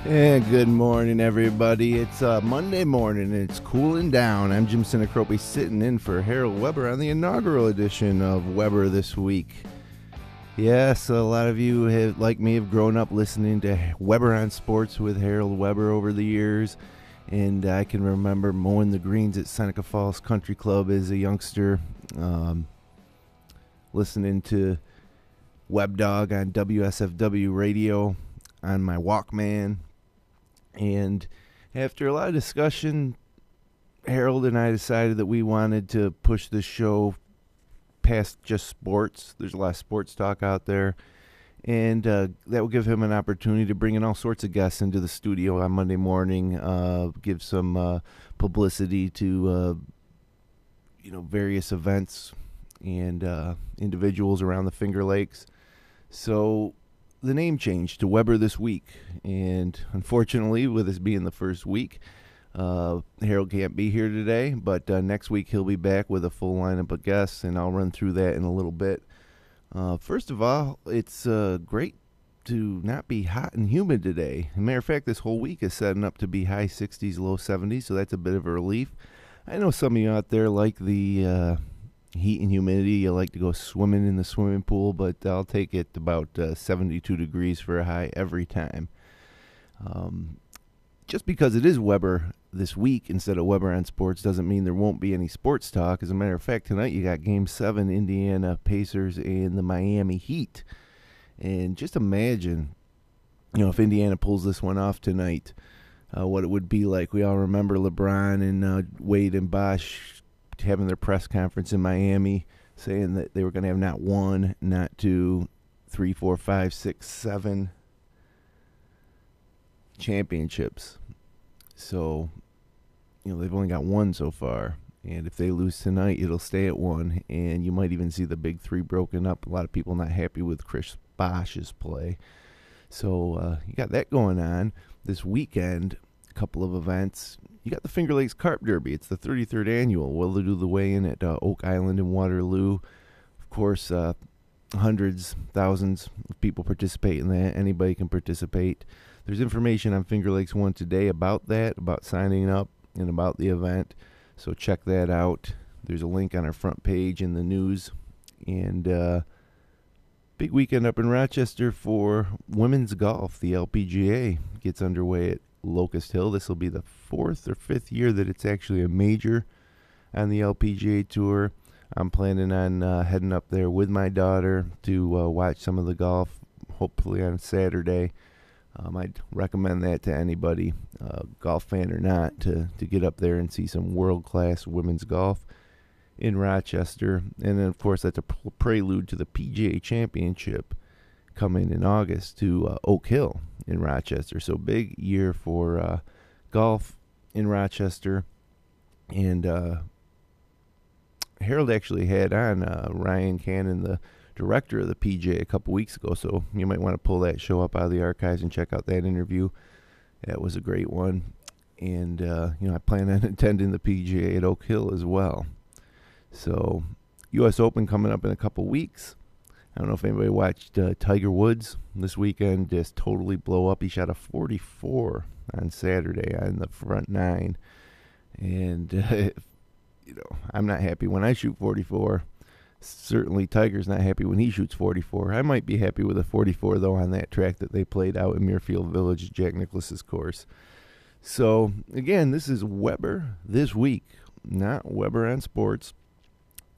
And good morning, everybody. It's Monday morning, and it's cooling down. I'm Jim Sinicropi, sitting in for Harold Weber on the inaugural edition of Weber This Week. Yes, a lot of you, like me, have grown up listening to Weber on Sports with Harold Weber over the years, and I can remember mowing the greens at Seneca Falls Country Club as a youngster, listening to Web Dog on WSFW radio on my Walkman. And after a lot of discussion, Harold and I decided that we wanted to push the show past just sports. There's a lot of sports talk out there. And that will give him an opportunity to bring in all sorts of guests into the studio on Monday morning, give some publicity to various events and individuals around the Finger Lakes. So the name changed to Weber This Week, and unfortunately, with this being the first week, Harold can't be here today, but next week he'll be back with a full lineup of guests, and I'll run through that in a little bit. First of all, it's great to not be hot and humid today. As a matter of fact, this whole week is setting up to be high 60s, low 70s, so that's a bit of a relief. I know some of you out there like the heat and humidity. You like to go swimming in the swimming pool, but I'll take it about 72 degrees for a high every time. Just because it is Weber this week instead of Weber on Sports doesn't mean there won't be any sports talk. As a matter of fact, tonight you got Game 7, Indiana Pacers and the Miami Heat. And just imagine, if Indiana pulls this one off tonight, what it would be like. We all remember LeBron and Wade and Bosh having their press conference in Miami saying that they were going to have not one, not two, 3, 4, 5, 6, 7 championships. So, they've only got one so far. And if they lose tonight, it'll stay at one. And you might even see the big three broken up. A lot of people not happy with Chris Bosh's play. So you got that going on this weekend. A couple of events. You got the Finger Lakes Carp Derby. It's the 33rd annual. We'll do the weigh-in at Oak Island in Waterloo. Of course, hundreds, thousands of people participate in that. Anybody can participate. There's information on Finger Lakes One today about that, about signing up, and about the event. So check that out. There's a link on our front page in the news. And big weekend up in Rochester for women's golf. The LPGA gets underway at Locust Hill. This will be the 4th or 5th year that it's actually a major on the LPGA Tour. I'm planning on heading up there with my daughter to watch some of the golf, hopefully on Saturday. I'd recommend that to anybody, golf fan or not, to get up there and see some world-class women's golf in Rochester. And then, of course, that's a prelude to the PGA Championship coming in August to Oak Hill in Rochester. So big year for golf in Rochester. And Harold actually had on Ryan Cannon, the director of the PGA, a couple weeks ago. So you might want to pull that show up out of the archives and check out that interview. That was a great one. And, I plan on attending the PGA at Oak Hill as well. So U.S. Open coming up in a couple weeks. I don't know if anybody watched Tiger Woods this weekend just totally blow up. He shot a 44 on Saturday on the front nine. And, I'm not happy when I shoot 44. Certainly Tiger's not happy when he shoots 44. I might be happy with a 44, though, on that track that they played out in Muirfield Village, Jack Nicklaus's course. So, again, this is Weber This Week, not Weber on Sports.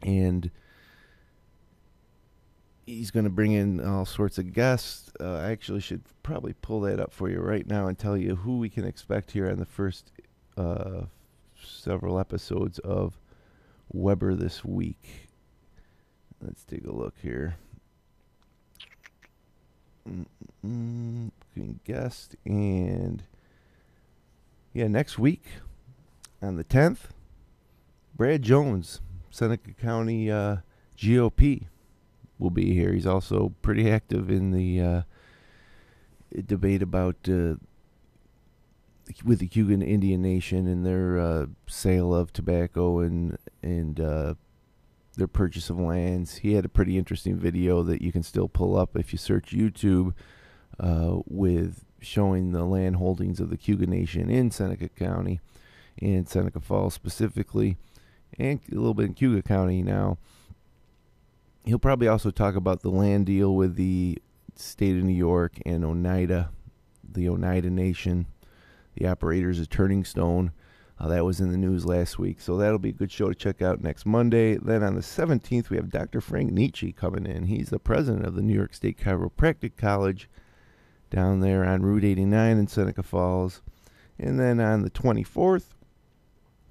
And he's going to bring in all sorts of guests. I actually should probably pull that up for you right now and tell you who we can expect here on the first several episodes of Weber This Week. Let's take a look here. Guest, and next week on the 10th, Brad Jones, Seneca County GOP, will be here. He's also pretty active in the debate about with the Cuyugan Indian Nation and their sale of tobacco and their purchase of lands. He had a pretty interesting video that you can still pull up if you search YouTube with showing the land holdings of the Cayuga Nation in Seneca County and Seneca Falls specifically, and a little bit in Cayuga County now. He'll probably also talk about the land deal with the state of New York and Oneida, the Oneida Nation, the operators of Turning Stone. That was in the news last week, so that'll be a good show to check out next Monday. Then on the 17th, we have Dr. Frank Nietzsche coming in. He's the president of the New York State Chiropractic College down there on Route 89 in Seneca Falls. And then on the 24th,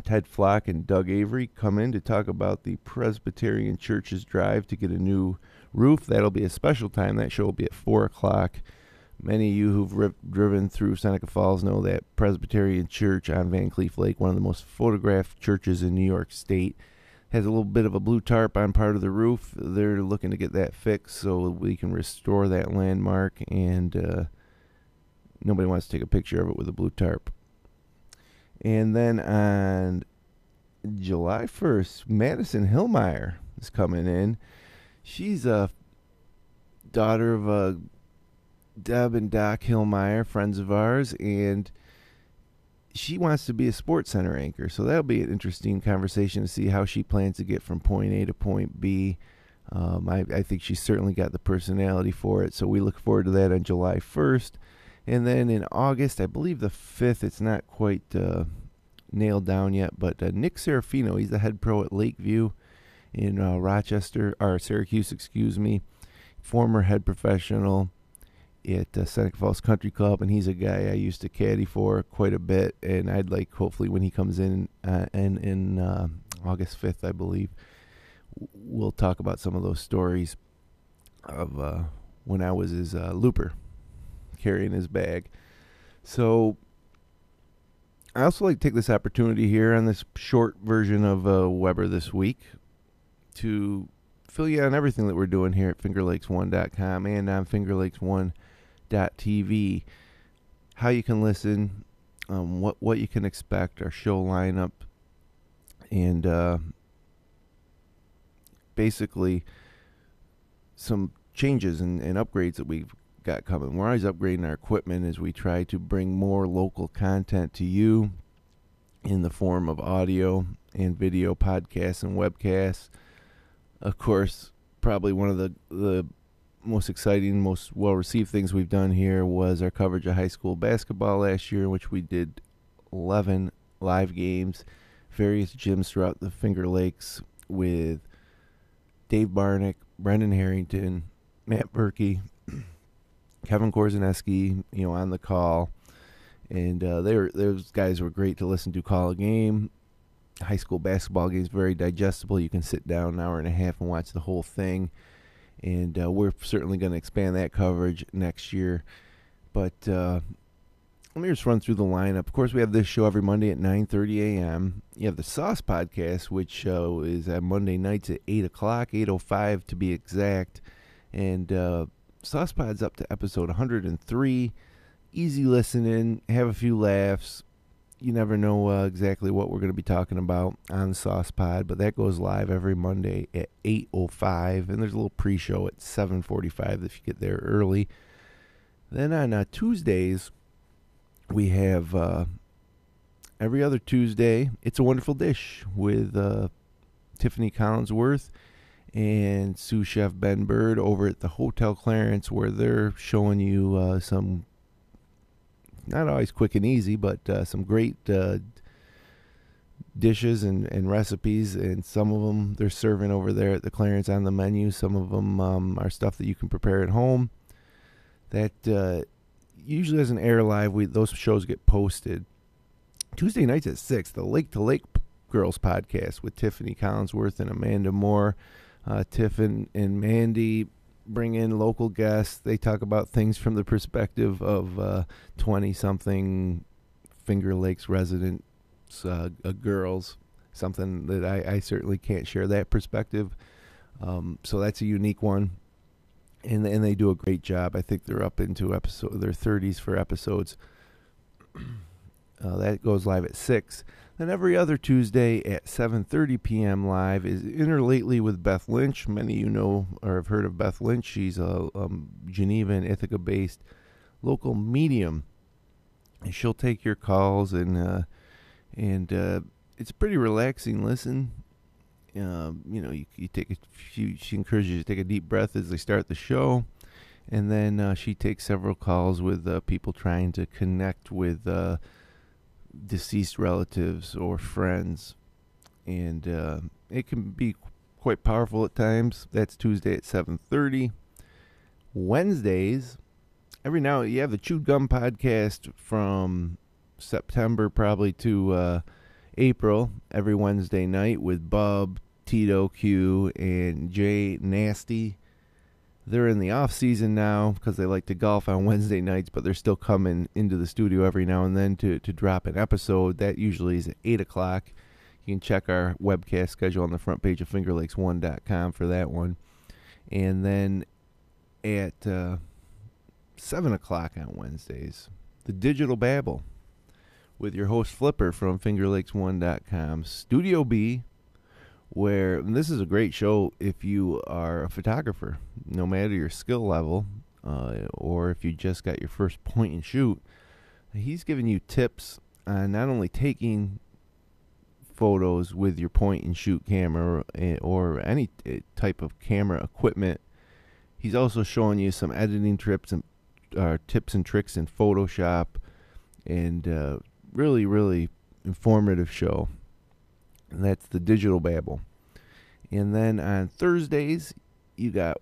Ted Flock and Doug Avery come in to talk about the Presbyterian Church's drive to get a new roof. That'll be a special time. That show will be at 4 o'clock. Many of you who've driven through Seneca Falls know that Presbyterian Church on Van Cleef Lake, one of the most photographed churches in New York State, has a little bit of a blue tarp on part of the roof. They're looking to get that fixed so we can restore that landmark, and nobody wants to take a picture of it with a blue tarp. And then on July 1st, Madison Hillmeyer is coming in. She's a daughter of Deb and Doc Hillmeyer, friends of ours, and she wants to be a Sports Center anchor. So that'll be an interesting conversation to see how she plans to get from point A to point B. I think she's certainly got the personality for it, so we look forward to that on July 1st. And then in August, I believe the 5th, it's not quite nailed down yet, but Nick Serafino, he's the head pro at Lakeview in Syracuse, former head professional at Seneca Falls Country Club, and he's a guy I used to caddy for quite a bit, and I'd like, hopefully, when he comes in August 5th, I believe, we'll talk about some of those stories of when I was his looper, carrying his bag. So I also like to take this opportunity here on this short version of Weber this week to fill you on everything that we're doing here at FingerLakes1.com and on FingerLakes1.tv. How you can listen, what you can expect, our show lineup, and basically some changes and upgrades that we've got coming. We're always upgrading our equipment as we try to bring more local content to you in the form of audio and video podcasts and webcasts. Of course, probably one of the most exciting, most well-received things we've done here was our coverage of high school basketball last year, in which we did 11 live games, various gyms throughout the Finger Lakes with Dave Barnick, Brendan Harrington, Matt Berkey, Kevin Korzaneski, on the call. And those guys were great to listen to call a game. High school basketball games, very digestible. You can sit down an hour and a half and watch the whole thing. And we're certainly going to expand that coverage next year. But let me just run through the lineup. Of course, we have this show every Monday at 9:30 a.m. You have the Sauce Podcast, which is at Monday nights at 8 o'clock, 8:05 to be exact. And Sauce Pod's up to episode 103. Easy listening, have a few laughs. You never know exactly what we're going to be talking about on Sauce Pod, but that goes live every Monday at 8:05, and there's a little pre-show at 7:45 if you get there early. Then on Tuesdays, we have every other Tuesday, It's a Wonderful Dish with Tiffany Collinsworth and sous chef Ben Bird over at the Hotel Clarence, where they're showing you some, not always quick and easy, but some great dishes and recipes, and some of them they're serving over there at the Clarence on the menu. Some of them are stuff that you can prepare at home. That usually doesn't air live. Those shows get posted Tuesday nights at 6. The Lake to Lake Girls podcast with Tiffany Collinsworth and Amanda Moore. Tiff and Mandy bring in local guests. They talk about things from the perspective of 20-something Finger Lakes residents, girls, something that I certainly can't share that perspective. So that's a unique one. And they do a great job. I think they're up into their 30s for episodes. That goes live at 6. Then every other Tuesday at 7:30 p.m. live is Inner Lately with Beth Lynch. Many of you know or have heard of Beth Lynch. She's a Geneva and Ithaca-based local medium. And she'll take your calls, and it's a pretty relaxing listen. You take a few. She encourages you to take a deep breath as they start the show, and then she takes several calls with people trying to connect with deceased relatives or friends, and it can be quite powerful at times. That's Tuesday at 7:30. Wednesdays, every now you have the Chewed Gum podcast from September probably to April, every Wednesday night with Bub, Tito Q, and Jay Nasty. They're in the off season now because they like to golf on Wednesday nights, but they're still coming into the studio every now and then to drop an episode. That usually is at 8 o'clock. You can check our webcast schedule on the front page of fingerlakes1.com for that one. And then at 7 o'clock on Wednesdays, the Digital Babble with your host Flipper from fingerlakes1.com. Studio B, where this is a great show if you are a photographer, no matter your skill level, or if you just got your first point and shoot. He's giving you tips on not only taking photos with your point and shoot camera or any type of camera equipment. He's also showing you some editing tips and tricks in Photoshop, and really, really informative show. And that's the Digital Babble. And then on Thursdays, you got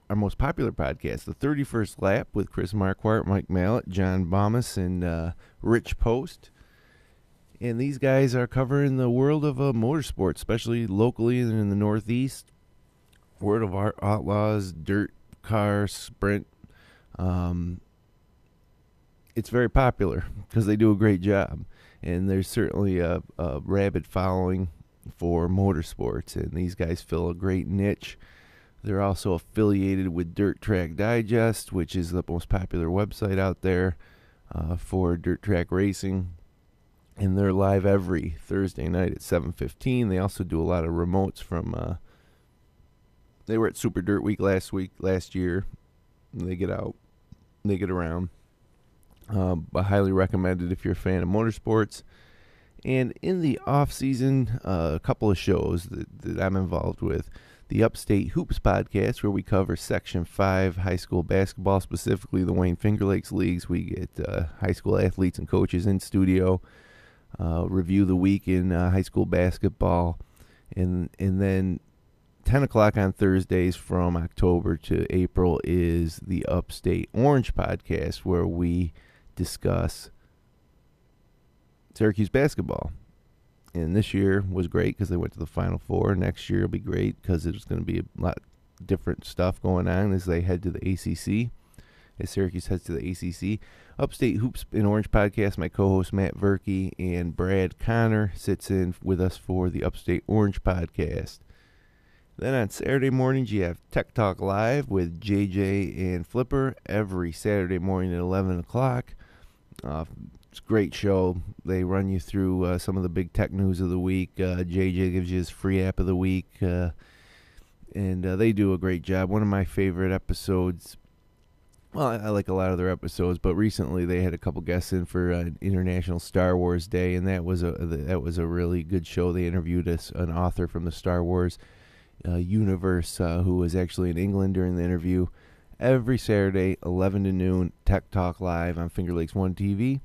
our most popular podcast, the 31st Lap with Chris Marquardt, Mike Mallett, John Bomas, and Rich Post. And these guys are covering the world of motorsports, especially locally and in the Northeast. World of Outlaws, dirt car, sprint. It's very popular because they do a great job. And there's certainly a rabid following for motorsports, and these guys fill a great niche. They're also affiliated with Dirt Track Digest, which is the most popular website out there for dirt track racing. And they're live every Thursday night at 7:15. They also do a lot of remotes from... they were at Super Dirt Week last year. They get out. They get around. But highly recommended if you're a fan of motorsports. And in the off-season, a couple of shows that I'm involved with. The Upstate Hoops podcast, where we cover Section 5 high school basketball, specifically the Wayne Finger Lakes Leagues. We get high school athletes and coaches in studio, review the week in high school basketball. And then 10 o'clock on Thursdays from October to April is the Upstate Orange podcast, where we discuss Syracuse basketball. And this year was great because they went to the Final Four. Next year will be great because there's going to be a lot different stuff going on as they head to the ACC, as Syracuse heads to the ACC. Upstate Hoops and Orange podcast, my co-host Matt Verkey and Brad Connor sits in with us for the Upstate Orange podcast. Then on Saturday mornings, you have Tech Talk Live with JJ and Flipper every Saturday morning at 11 o'clock. It's a great show. They run you through some of the big tech news of the week. JJ gives you his free app of the week, and they do a great job. One of my favorite episodes, well, I like a lot of their episodes, but recently they had a couple guests in for International Star Wars Day, and that was a really good show. They interviewed an author from the Star Wars universe who was actually in England during the interview. Every Saturday, 11 to noon, Tech Talk Live on Finger Lakes 1 TV.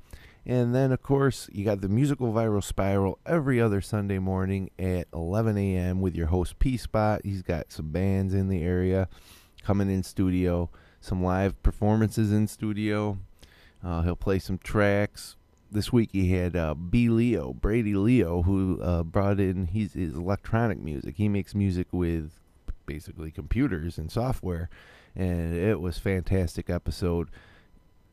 And then, of course, you got the Musical Viral Spiral every other Sunday morning at 11 a.m. with your host, P-Spot. He's got some bands in the area coming in studio, some live performances in studio. He'll play some tracks. This week he had Brady Leo, who brought in his electronic music. He makes music with basically computers and software, and it was a fantastic episode.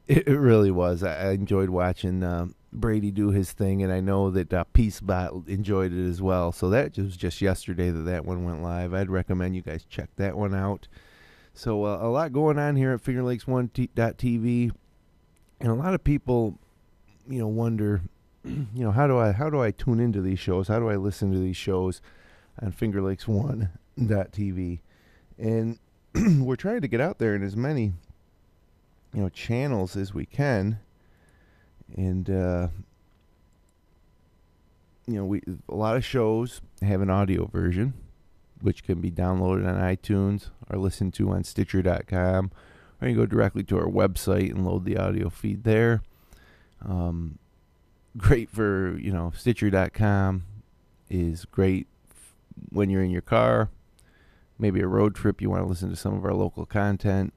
It really was. I enjoyed watching Brady do his thing, and I know that P-Spot enjoyed it as well. So that was just yesterday that one went live. I'd recommend you guys check that one out. So a lot going on here at FingerLakes1.tv, and a lot of people, wonder, how do I tune into these shows? How do I listen to these shows on FingerLakes1.tv? And we're trying to get out there in as many channels as we can, and we a lot of shows have an audio version, which can be downloaded on iTunes or listened to on Stitcher.com, or you go directly to our website and load the audio feed there. Great for Stitcher.com is great when you're in your car, maybe a road trip. You want to listen to some of our local content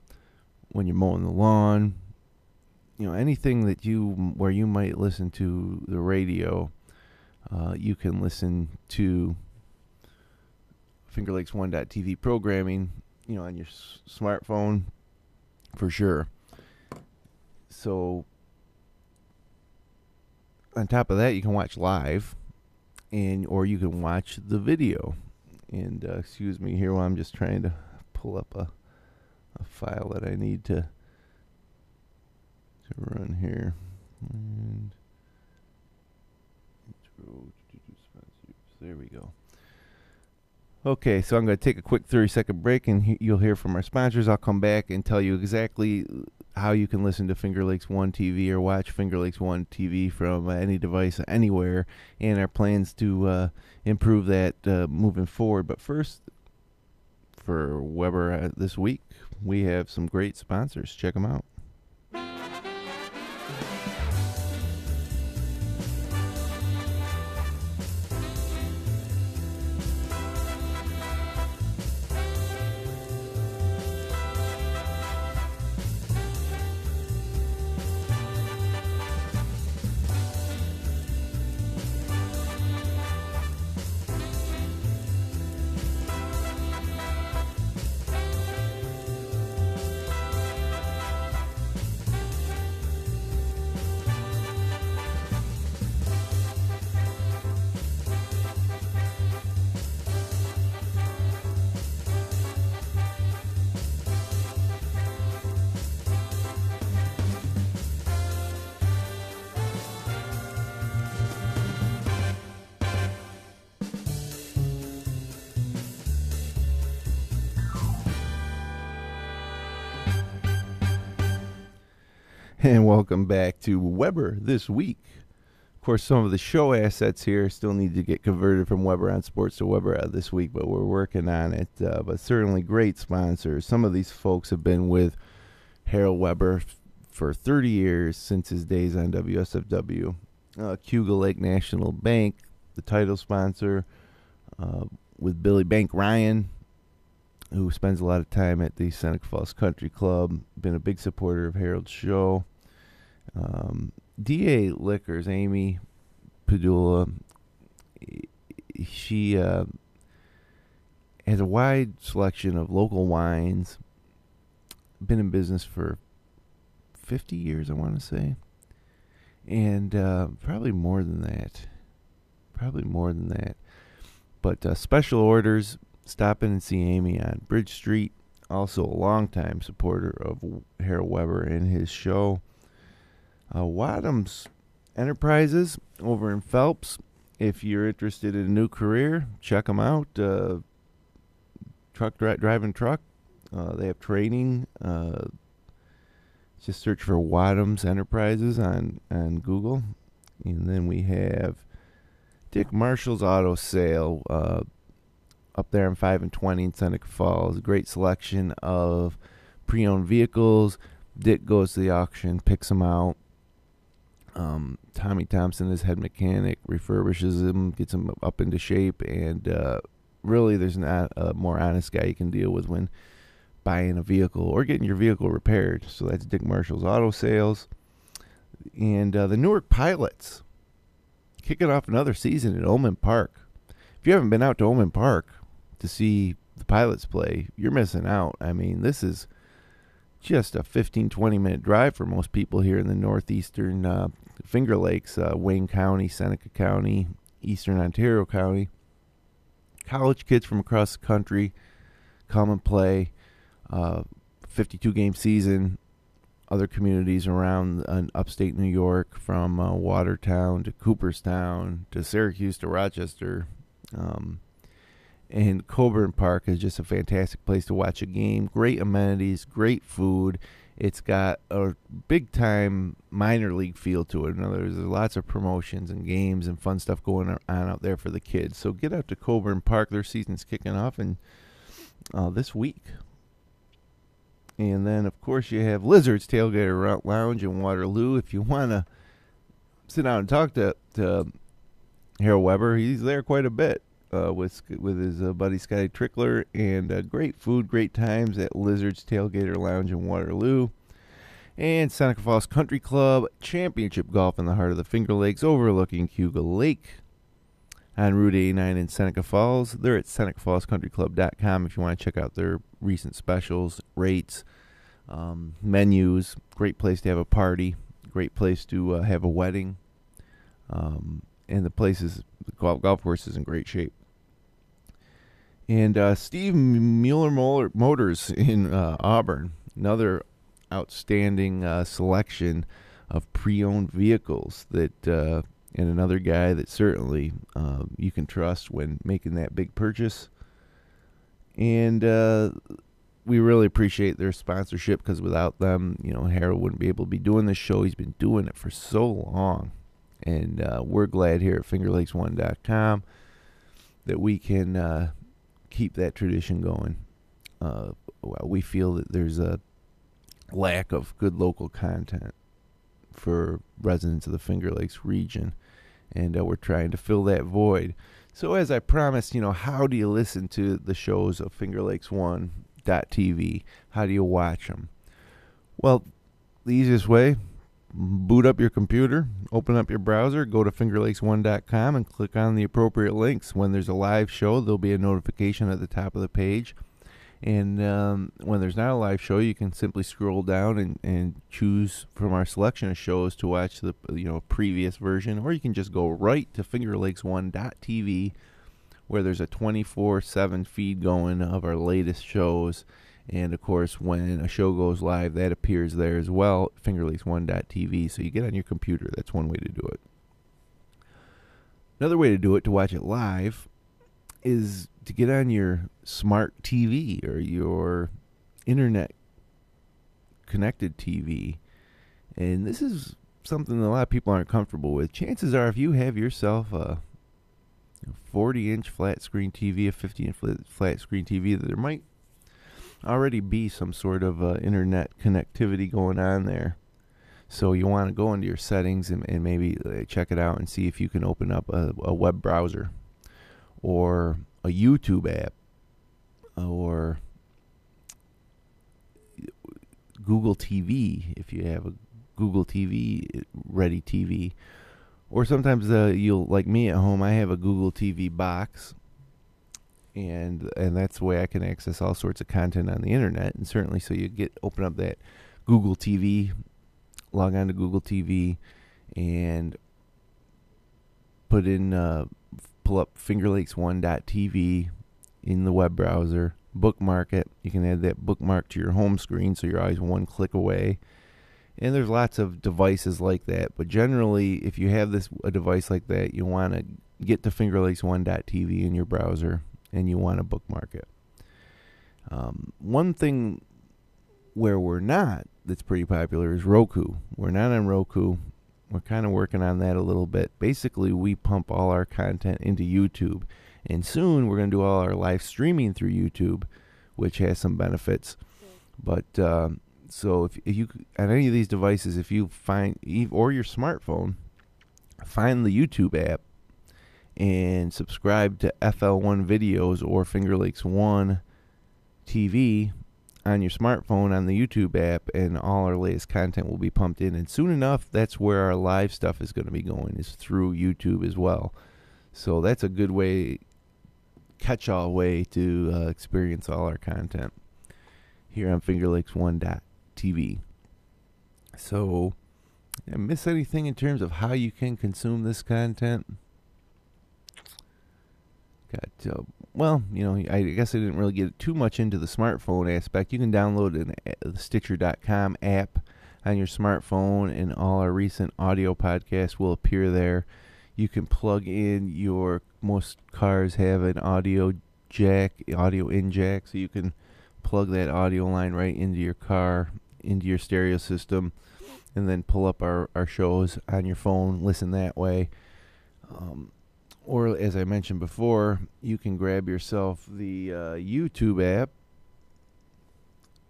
when you're mowing the lawn. Anything where you might listen to the radio, you can listen to FingerLakes1.tv programming, on your smartphone for sure. So on top of that, you can watch live, or you can watch the video. And excuse me here while I'm just trying to pull up a file that I need to run here. And there we go. Okay, so I'm going to take a quick 30-second break, and you'll hear from our sponsors. I'll come back and tell you exactly how you can listen to Finger Lakes One TV or watch Finger Lakes One TV from any device anywhere, and our plans to improve that moving forward. But first, for Weber this week, we have some great sponsors. Check them out. And welcome back to Weber This Week. Of course, some of the show assets here still need to get converted from Weber on Sports to Weber This Week, but we're working on it. But certainly great sponsors. Some of these folks have been with Harold Weber for 30 years, since his days on WSFW. Cuga Lake National Bank, the title sponsor, with Billy Bank Ryan, who spends a lot of time at the Seneca Falls Country Club, been a big supporter of Harold's show. DA Liquors, Amy Padula, she has a wide selection of local wines, been in business for 50 years, I want to say, and probably more than that. But special orders, stop in and see Amy on Bridge Street. Also a longtime supporter of Harold Weber and his show. Wadham's Enterprises over in Phelps. If you're interested in a new career, check them out. Driving truck. They have training. Just search for Wadham's Enterprises on Google. And then we have Dick Marshall's Auto Sale up there on 5 and 20 in Seneca Falls. Great selection of pre-owned vehicles. Dick goes to the auction, picks them out. Tommy Thompson, his head mechanic, refurbishes them, gets them up into shape, and really there's not a more honest guy you can deal with when buying a vehicle or getting your vehicle repaired. So that's Dick Marshall's Auto Sales. And the Newark Pilots kicking off another season at Oman Park. If you haven't been out to Oman Park to see the Pilots play, you're missing out. I mean, this is just a 15-20 minute drive for most people here in the northeastern Finger Lakes, Wayne County, Seneca County, eastern Ontario County. College kids from across the country come and play. 52-game season. Other communities around upstate New York, from Watertown to Cooperstown to Syracuse to Rochester. And Coburn Park is just a fantastic place to watch a game. Great amenities, great food, It's got a big-time minor league feel to it. In other words, there's lots of promotions and games and fun stuff going on out there for the kids. So get out to Coburn Park. Their season's kicking off this week. And then, of course, you have Lizard's Tailgater Lounge in Waterloo. If you want to sit down and talk to Harold Weber, he's there quite a bit with his buddy Scotty Trickler. And great food, great times at Lizard's Tailgater Lounge in Waterloo. And Seneca Falls Country Club, championship golf in the heart of the Finger Lakes, overlooking Cayuga Lake on Route 89 in Seneca Falls. They're at SenecaFallsCountryClub.com if you want to check out their recent specials, rates, menus. Great place to have a party. Great place to have a wedding. And the golf course is in great shape. And Steve Mueller Motors in Auburn, another outstanding selection of pre-owned vehicles that and another guy that certainly you can trust when making that big purchase. And we really appreciate their sponsorship, because without them, Harold wouldn't be able to be doing this show. He's been doing it for so long. And we're glad here at FingerLakes1.com that we can keep that tradition going. We feel that there's a lack of good local content for residents of the Finger Lakes region, and we're trying to fill that void. So as I promised, how do you listen to the shows of FingerLakes1.tv? How do you watch them? Well, the easiest way, boot up your computer, open up your browser, go to fingerlakes1.com and click on the appropriate links. When there's a live show, there'll be a notification at the top of the page. And when there's not a live show, you can simply scroll down and choose from our selection of shows to watch the previous version, or you can just go right to fingerlakes1.tv, where there's a 24/7 feed going of our latest shows. And of course, when a show goes live, that appears there as well, fingerlakes1.tv. So you get on your computer. That's one way to do it. Another way to do it, to watch it live, is to get on your smart TV or your internet connected TV. And this is something that a lot of people aren't comfortable with. Chances are, if you have yourself a 40-inch flat screen TV, a 50-inch flat screen TV, that there might already be some sort of internet connectivity going on there. So you want to go into your settings and maybe check it out and see if you can open up a web browser or a YouTube app or Google TV, if you have a Google TV ready TV. Or sometimes you'll, like me at home, I have a Google TV box, and that's the way I can access all sorts of content on the internet. And certainly, so you open up that Google TV, log on to Google TV, and pull up fingerlakes1.tv in the web browser, bookmark it. You can add that bookmark to your home screen, so you're always one click away. And there's lots of devices like that, but generally, if you have a device like that, you want to get to fingerlakes1.tv in your browser, and you want to bookmark it. One thing where we're not, that's pretty popular, is Roku. We're not on Roku. We're kind of working on that a little bit. Basically, we pump all our content into YouTube, and soon we're going to do all our live streaming through YouTube, which has some benefits. But so if you, on any of these devices, if you find, or your smartphone, find the YouTube app and subscribe to FL1 Videos or Finger Lakes 1 TV on your smartphone on the YouTube app, and all our latest content will be pumped in. And soon enough, that's where our live stuff is going to be going, is through YouTube as well. So that's a good way, catch-all way to experience all our content here on fingerlakes1.tv. So, did I miss anything in terms of how you can consume this content? Well, I guess I didn't really get too much into the smartphone aspect. You can download the Stitcher.com app on your smartphone, and all our recent audio podcasts will appear there. You can plug in most cars have an audio in jack, so you can plug that audio line right into your car into your stereo system, and then pull up our shows on your phone, listen that way. Or, as I mentioned before, you can grab yourself the YouTube app,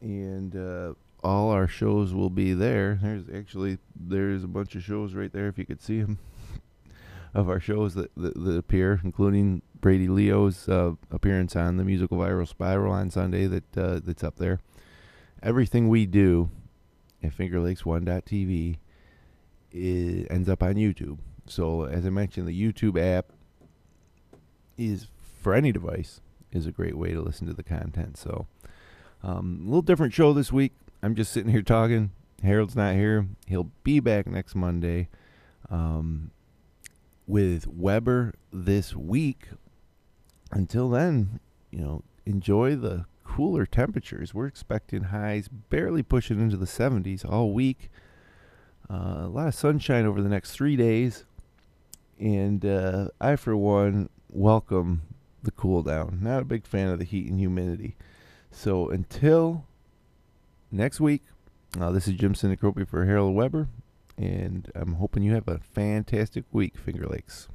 and all our shows will be there. There's a bunch of shows right there, if you could see them, of our shows that appear, including Brady Leo's appearance on the Musical Viral Spiral on Sunday that's up there. Everything we do at FingerLakes1.tv ends up on YouTube. So, as I mentioned, the YouTube app is, for any device, is a great way to listen to the content. So, a little different show this week. I'm just sitting here talking. Harold's not here. He'll be back next Monday with Weber this week. Until then, enjoy the cooler temperatures. We're expecting highs barely pushing into the 70s all week. A lot of sunshine over the next 3 days. And I, for one, welcome the cool down. Not a big fan of the heat and humidity. So until next week, this is Jim Sinicropi for Harold Weber. And I'm hoping you have a fantastic week, Finger Lakes.